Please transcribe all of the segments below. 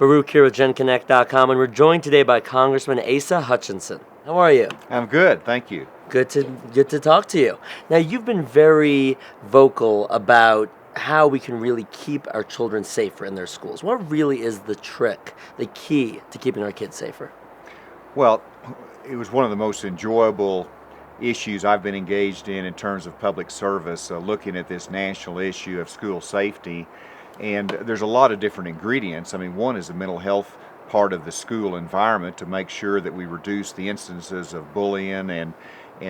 Baruch here with genConnect.com, and we're joined today by Congressman Asa Hutchinson. How are you? I'm good, thank you. Good to talk to you. Now, you've been very vocal about how we can really keep our children safer in their schools. What really is the trick, the key to keeping our kids safer? Well, it was one of the most enjoyable issues I've been engaged in terms of public service, looking at this national issue of school safety. And there's a lot of different ingredients. I mean, one is the mental health part of the school environment to make sure that we reduce the instances of bullying and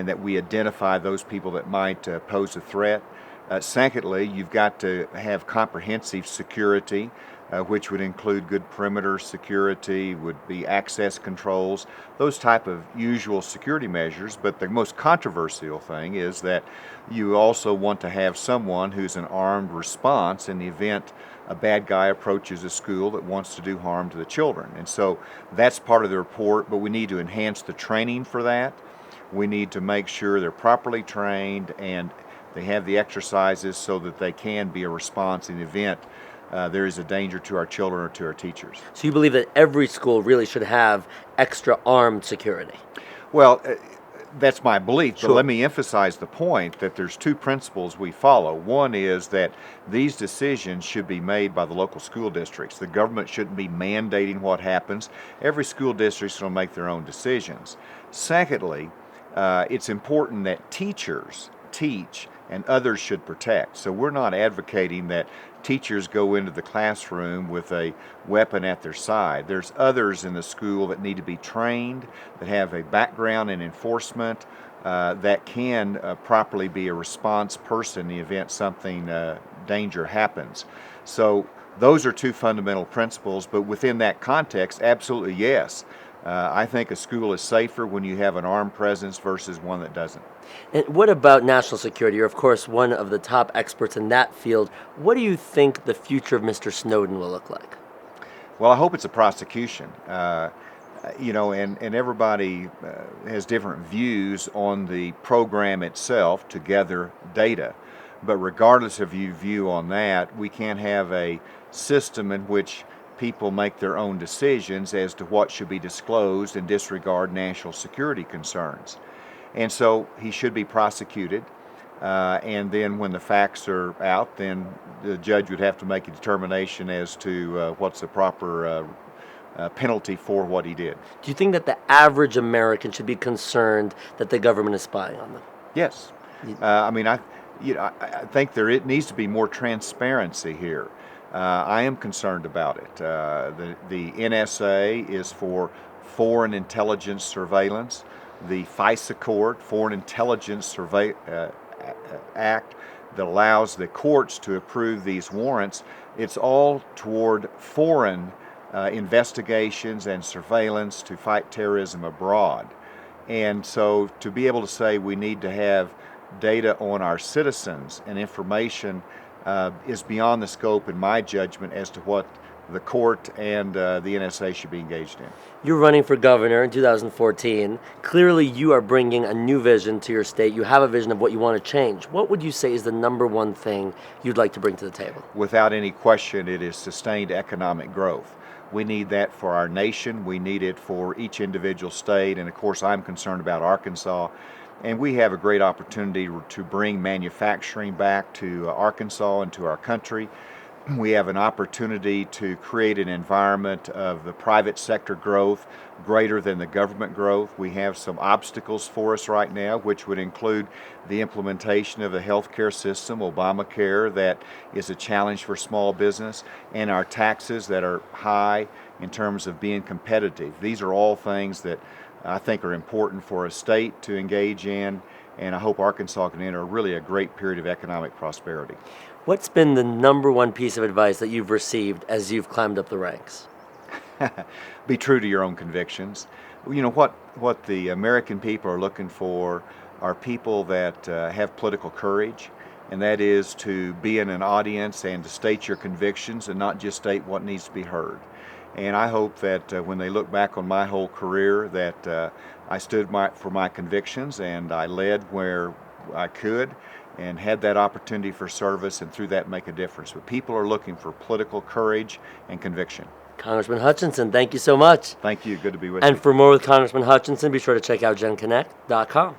that we identify those people that might pose a threat. Secondly, you've got to have comprehensive security, which would include good perimeter security, would be access controls, those type of usual security measures. But the most controversial thing is that you also want to have someone who's an armed response in the event a bad guy approaches a school that wants to do harm to the children. And so that's part of the report, but we need to enhance the training for that. We need to make sure they're properly trained and they have the exercises so that they can be a response in the event there is a danger to our children or to our teachers. So you believe that every school really should have extra armed security? Well, that's my belief, Sure. But let me emphasize the point that there's two principles we follow. One is that these decisions should be made by the local school districts. The government shouldn't be mandating what happens. Every school district will make their own decisions. Secondly, it's important that teachers teach and others should protect. So we're not advocating that teachers go into the classroom with a weapon at their side. There's others in the school that need to be trained, that have a background in enforcement, that can properly be a response person in the event something danger happens. So those are two fundamental principles, but within that context, absolutely yes. I think a school is safer when you have an armed presence versus one that doesn't. And what about national security? You're, of course, one of the top experts in that field. What do you think the future of Mr. Snowden will look like? Well, I hope it's a prosecution. And everybody has different views on the program itself to gather data. But regardless of your view on that, we can't have a system in which people make their own decisions as to what should be disclosed and disregard national security concerns. And so he should be prosecuted, and then when the facts are out, then the judge would have to make a determination as to what's the proper penalty for what he did. Do you think that the average American should be concerned that the government is spying on them? Yes. I think it needs to be more transparency here. I am concerned about it. The NSA is for Foreign Intelligence Surveillance. The FISA Court, Foreign Intelligence Act, that allows the courts to approve these warrants, it's all toward foreign investigations and surveillance to fight terrorism abroad. And so to be able to say we need to have data on our citizens and information is beyond the scope, in my judgment, as to what the court and the NSA should be engaged in. You're running for governor in 2014. Clearly, you are bringing a new vision to your state. You have a vision of what you want to change. What would you say is the number one thing you'd like to bring to the table? Without any question, it is sustained economic growth. We need that for our nation. We need it for each individual state. And of course, I'm concerned about Arkansas. And we have a great opportunity to bring manufacturing back to Arkansas and to our country. We have an opportunity to create an environment of the private sector growth greater than the government growth. We have some obstacles for us right now, which would include the implementation of the healthcare system, Obamacare, that is a challenge for small business, and our taxes that are high in terms of being competitive. These are all things that I think are important for a state to engage in, and I hope Arkansas can enter really a great period of economic prosperity. What's been the number one piece of advice that you've received as you've climbed up the ranks? Be true to your own convictions. You know, what the American people are looking for are people that have political courage, and that is to be in an audience and to state your convictions and not just state what needs to be heard. And I hope that when they look back on my whole career that I stood for my convictions and I led where I could and had that opportunity for service, and through that make a difference. But people are looking for political courage and conviction. Congressman Hutchinson, thank you so much. Thank you. Good to be with you. And for more with Congressman Hutchinson, be sure to check out genConnect.com.